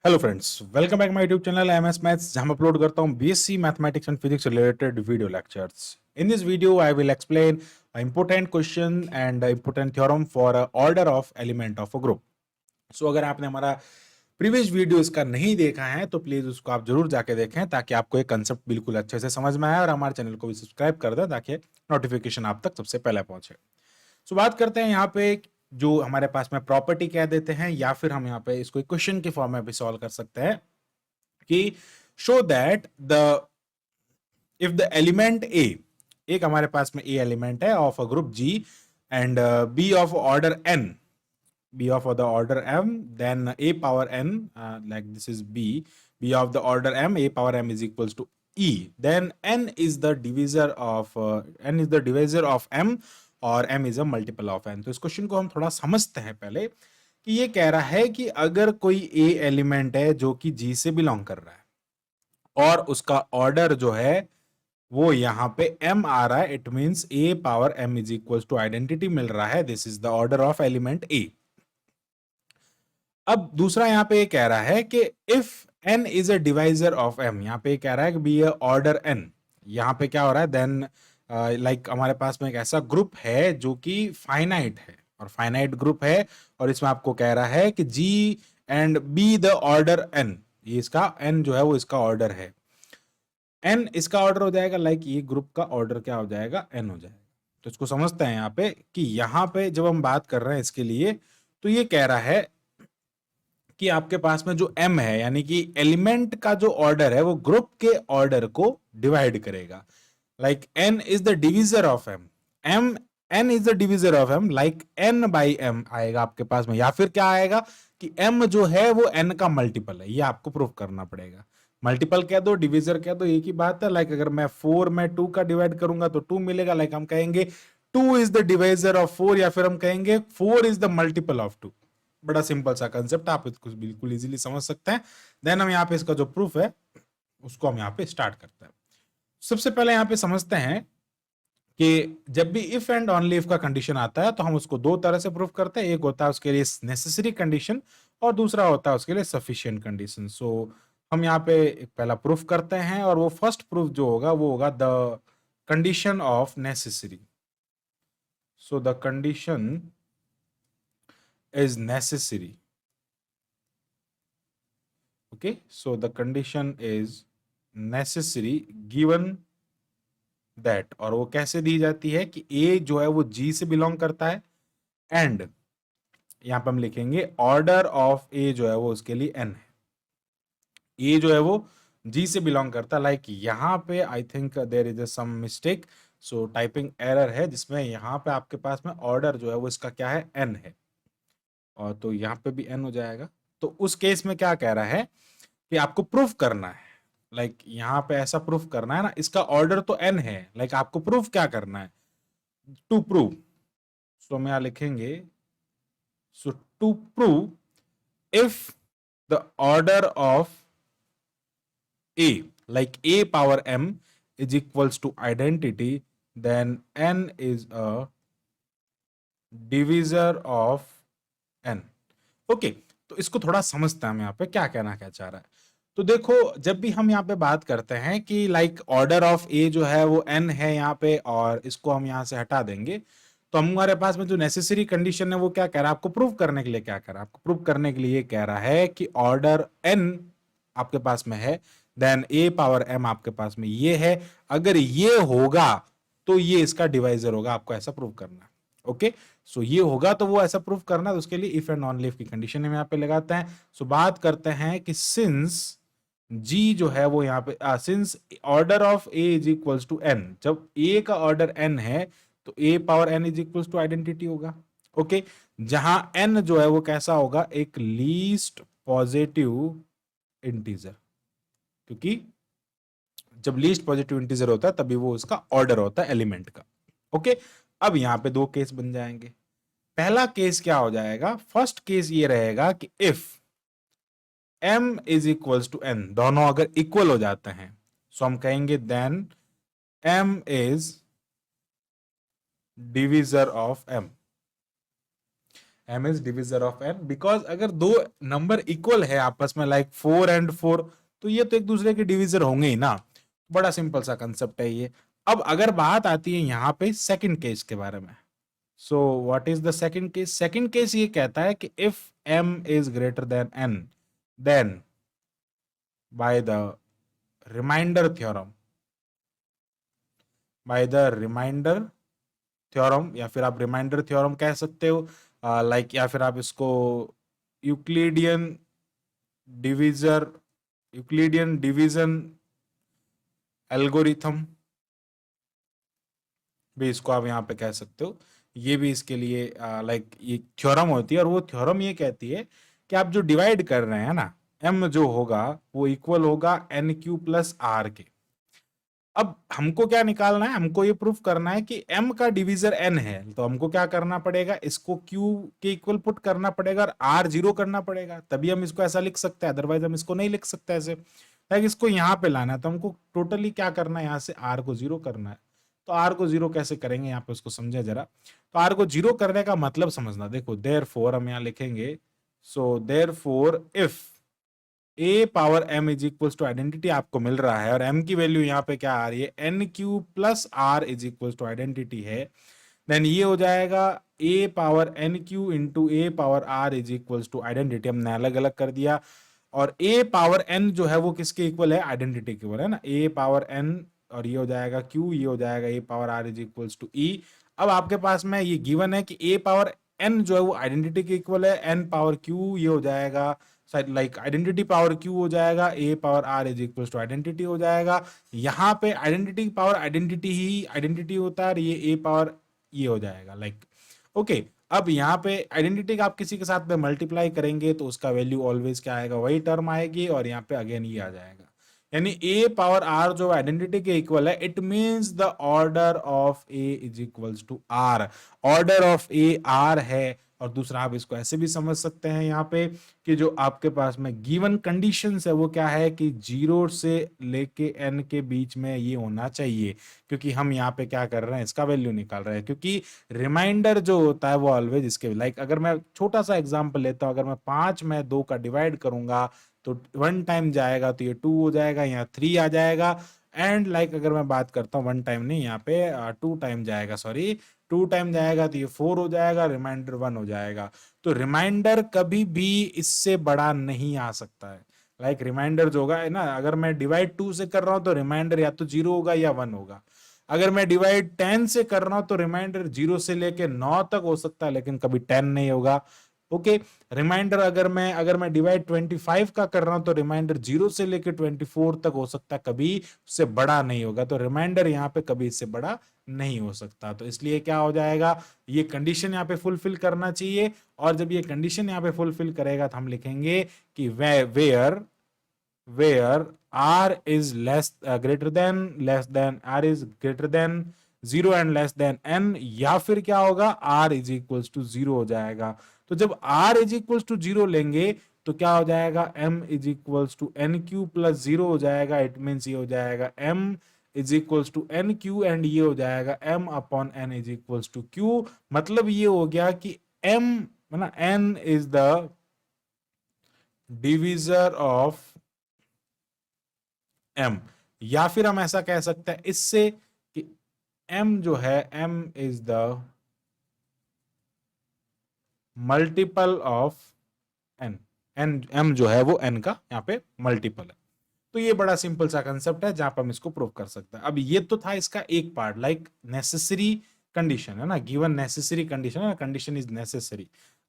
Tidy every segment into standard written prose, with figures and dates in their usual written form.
Hello friends, welcome back my YouTube channel MS maths, जहां मैं upload करता हूं BSc mathematics and physics related video lectures. In this video, I will explain an important question and an important theorem for a order of element of a group. So अगर आपने हमारा previous video इसका नहीं देखा है तो please उसको आप जरूर जाके देखें ताकि आपको ये कंसेप्ट बिल्कुल अच्छे से समझ में आए और हमारे चैनल को भी सब्सक्राइब कर दें ताकि नोटिफिकेशन आप तक सबसे पहले पहुंचे. सो बात करते हैं यहाँ पे जो हमारे पास में प्रॉपर्टी कह देते हैं या फिर हम यहाँ पे इसको क्वेश्चन के फॉर्म में भी सॉल्व कर सकते हैं कि show that the if the element A, एक हमारे पास में ए एलिमेंट है of a group G and B of order N, b of the order m, then a power n, like this is b of the order m, a power m is equals to e, then n is the divisor of m और m is a multiple of n. तो इस question को हम थोड़ा समझते हैं पहले कि ये कह रहा है कि अगर कोई a एलिमेंट है जो कि g से बिलोंग कर रहा है और उसका ऑर्डर जो है वो यहां पे m आ रहा है, it means a power m is equals to identity मिल रहा है, this is the order of element a. अब दूसरा यहां पे कह रहा है कि if n is a divisor of m, यहां पे कह रहा है कि बी अ ऑर्डर n. यहां पे क्या हो रहा है, देन लाइक हमारे पास में एक ऐसा ग्रुप है जो कि फाइनाइट है और फाइनाइट ग्रुप है और इसमें आपको कह रहा है कि g and b the order n, ये इसका n जो है वो इसका ऑर्डर है, n इसका ऑर्डर हो जाएगा, लाइक ये ग्रुप का ऑर्डर क्या हो जाएगा, n हो जाएगा. तो इसको समझते हैं यहाँ पे कि यहाँ पे जब हम बात कर रहे हैं इसके लिए तो ये कह रहा है कि आपके पास में जो m है यानी कि एलिमेंट का जो ऑर्डर है वो ग्रुप के ऑर्डर को डिवाइड करेगा. Like n is the divisor of m, n is the divisor of m, like n by m आएगा आपके पास में, या फिर क्या आएगा कि m जो है वो n का मल्टीपल है. ये आपको प्रूफ करना पड़ेगा. मल्टीपल कह दो, डिविजर कह दो, एक ही बात है. लाइक अगर मैं 4 में 2 का डिवाइड करूंगा तो 2 मिलेगा. लाइक हम कहेंगे 2 इज द डिवाइजर ऑफ 4 या फिर हम कहेंगे 4 इज द मल्टीपल ऑफ 2. बड़ा सिंपल सा कंसेप्ट, आप इसको बिल्कुल इजीली समझ सकते हैं. देन हम यहाँ पे इसका जो प्रूफ है उसको हम यहाँ पे स्टार्ट करते हैं. सबसे पहले यहाँ पे समझते हैं कि जब भी इफ एंड ओनली इफ का कंडीशन आता है तो हम उसको दो तरह से प्रूफ करते हैं. एक होता है उसके लिए नेसेसरी कंडीशन और दूसरा होता है उसके लिए सफिशिएंट कंडीशन. सो हम यहाँ पे एक पहला प्रूफ करते हैं और वो फर्स्ट प्रूफ जो होगा वो होगा the condition of necessary. So the condition is necessary. Okay, so the condition is necessary given that, और वो कैसे दी जाती है कि a जो है वो g से बिलोंग करता है एंड यहां पर हम लिखेंगे ऑर्डर ऑफ a जो है वो उसके लिए n है. a जो है वो g से बिलोंग करता है. लाइक यहां पे I think there is some mistake, so typing error है जिसमें यहां पे आपके पास में ऑर्डर जो है वो इसका क्या है, n है, और तो यहाँ पे भी n हो जाएगा. तो उस केस में क्या कह रहा है कि आपको प्रूफ करना है, लाइक यहाँ पे ऐसा प्रूफ करना है ना, इसका ऑर्डर तो n है, लाइक आपको प्रूफ क्या करना है, टू प्रूव. सो हम यहाँ लिखेंगे so to prove if the order of a, like a power m is equals to identity, then n is a divisor of n. Okay, तो इसको थोड़ा समझते हैं हम यहाँ पे क्या कहना क्या चाह रहा है. तो देखो, जब भी हम यहाँ पे बात करते हैं कि लाइक ऑर्डर ऑफ ए जो है वो n है यहाँ पे और इसको हम यहाँ से हटा देंगे तो हमारे पास में जो नेसेसरी कंडीशन है वो क्या कह रहा है, आपको प्रूव करने के लिए क्या कह रहा है, आपको प्रूव करने के लिए कह रहा है कि ऑर्डर n आपके पास में है, देन a पावर m आपके पास में ये है, अगर ये होगा तो ये इसका डिवाइजर होगा, आपको ऐसा प्रूव करना है. ओके, सो ये होगा तो वो ऐसा प्रूफ करना है, तो उसके लिए इफ एंड ओनली इफ की कंडीशन हम यहाँ पे लगाते हैं. सो बात करते हैं कि सिंस g जो है वो यहाँ पे since order of a is equals to n, जब a का ऑर्डर n है तो a power n is equals to identity होगा. ओके, जहां n जो है वो कैसा होगा, एक लीस्ट पॉजिटिव इंटीजर, क्योंकि जब लीस्ट पॉजिटिव इंटीजर होता है तभी वो उसका ऑर्डर होता है एलिमेंट का. ओके, अब यहां पे दो केस बन जाएंगे. पहला केस क्या हो जाएगा, फर्स्ट केस ये रहेगा कि if m is equals to n, दोनों अगर इक्वल हो जाते हैं सो हम कहेंगे then m is divisor of m. m is divisor of n, because अगर दो नंबर इक्वल है आपस में लाइक 4 एंड 4, तो ये तो एक दूसरे के डिविजर होंगे ही ना। बड़ा सिंपल सा कंसेप्ट है ये। अब अगर बात आती है यहाँ पे सेकंड केस के बारे में, so what is the second case? Second case ये कहता है कि if m is greater than n, then by the remainder theorem, by the remainder theorem, या फिर आप रिमाइंडर थ्योरम कह सकते हो, लाइक या फिर आप इसको Euclidean divisor, Euclidean division algorithm भी इसको आप यहाँ पे कह सकते हो। ये भी इसके लिए लाइक ये थ्योरम होती है, और वो थ्योरम ये कहती है कि आप जो डिवाइड कर रहे हैं ना, m जो होगा वो इक्वल होगा एन क्यू प्लस आर के। अब हमको क्या निकालना है? हमको ये प्रूफ करना है कि m का डिवीजर n है, तो हमको क्या करना पड़ेगा? इसको q के इक्वल पुट करना पड़ेगा और r जीरो करना पड़ेगा, तभी हम इसको ऐसा लिख सकते हैं, अदरवाइज हम इसको नहीं लिख सकते ऐसे। लाइक इसको यहाँ पे लाना है, तो हमको टोटली क्या करना है? यहाँ से r को जीरो करना है। तो r को जीरो कैसे करेंगे यहाँ पे, उसको समझे जरा। तो r को जीरो करने का मतलब समझना, देखो देयरफॉर हम यहाँ लिखेंगे, so therefore if a power m is equals to identity आपको मिल रहा है, और m की वैल्यू यहाँ पे क्या आ रही है? N q plus r is equals to identity है, देन ये हो जाएगा a power n q into a power r is equals to identity, हमने अलग अलग कर दिया। और a पावर n जो है वो किसके इक्वल है? आइडेंटिटी के इक्वल है ना, a पावर n, और ये हो जाएगा q, ये हो जाएगा a power r is equals to e। अब आपके पास में ये गिवन है कि a पावर n जो है वो आइडेंटिटी के इक्वल है, n पावर q ये हो जाएगा, लाइक आइडेंटिटी पावर q हो जाएगा, a power r is equals to identity हो जाएगा। यहाँ पे आइडेंटिटी पावर आइडेंटिटी ही आइडेंटिटी होता है, और ये a पावर ये हो जाएगा लाइक ओके। अब यहाँ पे आइडेंटिटी का आप किसी के साथ में मल्टीप्लाई करेंगे तो उसका वैल्यू ऑलवेज क्या आएगा? वही टर्म आएगी, और यहाँ पे अगेन ये आ जाएगा, यानी a पावर r जो आइडेंटिटी के इक्वल है, it means the order of a is equals to r। ऑर्डर ऑफ a r है। और दूसरा आप इसको ऐसे भी समझ सकते हैं यहाँ पे कि जो आपके पास में गिवन कंडीशंस है वो क्या है कि 0 से लेके n के बीच में ये होना चाहिए, क्योंकि हम यहाँ पे क्या कर रहे हैं? इसका वैल्यू निकाल रहे हैं, क्योंकि रिमाइंडर जो होता है वो ऑलवेज इसके लाइक अगर मैं छोटा सा एग्जांपल लेता हूं, अगर मैं 5 में 2 का डिवाइड करूंगा तो 1 टाइम जाएगा तो ये 2 हो जाएगा, यहाँ 3 आ जाएगा। एंड लाइक अगर मैं बात करता हूँ 1 टाइम नहीं, यहाँ पे 2 टाइम जाएगा, सॉरी 2 टाइम जाएगा तो ये 4 हो जाएगा, रिमाइंडर 1 हो जाएगा। तो रिमाइंडर कभी भी इससे बड़ा नहीं आ सकता है। लाइक रिमाइंडर जो होगा है ना, अगर मैं डिवाइड 2 से कर रहा हूं तो रिमाइंडर या तो 0 होगा या 1 होगा। अगर मैं डिवाइड 10 से कर रहा हूं तो रिमाइंडर 0 से लेके 9 तक हो सकता है, लेकिन कभी 10 नहीं होगा। ओके। रिमाइंडर अगर मैं डिवाइड 25 का कर रहा हूं तो रिमाइंडर 0 से लेके 24 तक हो सकता है, कभी उससे बड़ा नहीं होगा। तो रिमाइंडर यहाँ पे कभी इससे बड़ा नहीं हो सकता। तो इसलिए क्या हो जाएगा? ये कंडीशन यहाँ पे फुलफिल करना चाहिए, और जब ये कंडीशन यहाँ पे फुलफिल करेगा तो हम लिखेंगे कि where r is less than r is greater than 0 and less than n, या फिर क्या होगा? r is equals to 0 हो जाएगा। तो जब r is equals to 0 लेंगे तो क्या हो जाएगा? m is equals to n q plus 0 हो जाएगा। इट मीन्स ये हो जाएगा m is equals to n q, and ये हो जाएगा m upon n is equals to q। मतलब ये हो गया कि m ना n is the divisor of m, या फिर हम ऐसा कह सकते हैं इससे कि m जो है m is the multiple of n। m जो है वो n का यहाँ पे मल्टीपल है। तो ये बड़ा सिंपल सा कंसेप्ट है जहां पर हम इसको प्रूव कर सकते हैं। अब ये तो था इसका एक पार्ट, लाइक नेसेसरी कंडीशन है ना, गिवन नेसेसरी कंडीशन है ना, कंडीशन इज नेसेसरी।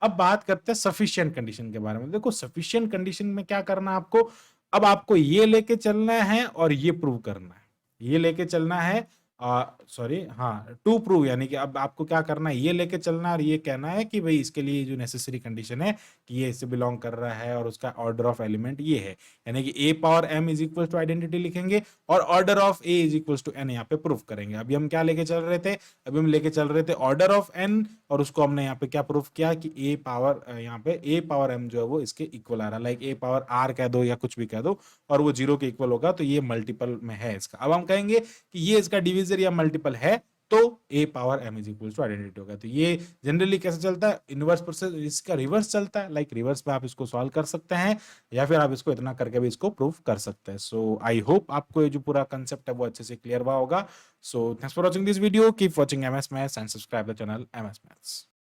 अब बात करते हैं सफिशिएंट कंडीशन के बारे में। देखो सफिशिएंट कंडीशन में क्या करना है आपको? अब आपको ये लेके चलना है और ये प्रूव करना है, ये लेके चलना है, सॉरी हाँ, टू प्रूव, यानी कि अब आपको क्या करना है? ये लेके चलना है और ये कहना है कि भाई इसके लिए जो नेसेसरी कंडीशन है कि ये इससे बिलोंग कर रहा है और उसका ऑर्डर ऑफ एलिमेंट ये है, यानी कि a power m is equal to identity लिखेंगे और order of a is equal to n यहाँ पे प्रूफ करेंगे। अभी हम क्या लेके चल रहे थे? अभी हम लेके चल रहे थे ऑर्डर ऑफ n, और उसको हमने यहाँ पे क्या प्रूफ किया कि a पावर यहाँ पे a पावर m जो है वो इसके इक्वल आ रहा है, लाइक a पावर r कह दो या कुछ भी कह दो, और वो 0 के इक्वल होगा, तो ये मल्टीपल में है इसका। अब हम कहेंगे कि ये इसका डिविजर या मल्टीपल है, तो a power m is equal to identity होगा। तो ये जनरली कैसे चलता है, इनवर्स प्रोसेस इसका रिवर्स चलता है, लाइक रिवर्स में आप इसको सॉल्व कर सकते हैं या फिर आप इसको इतना करके भी इसको प्रूव कर सकते हैं। सो आई होप आपको ये जो पूरा कंसेप्ट है वो अच्छे से क्लियर हुआ होगा। So thanks for watching this video, keep watching MS maths and subscribe the channel MS maths.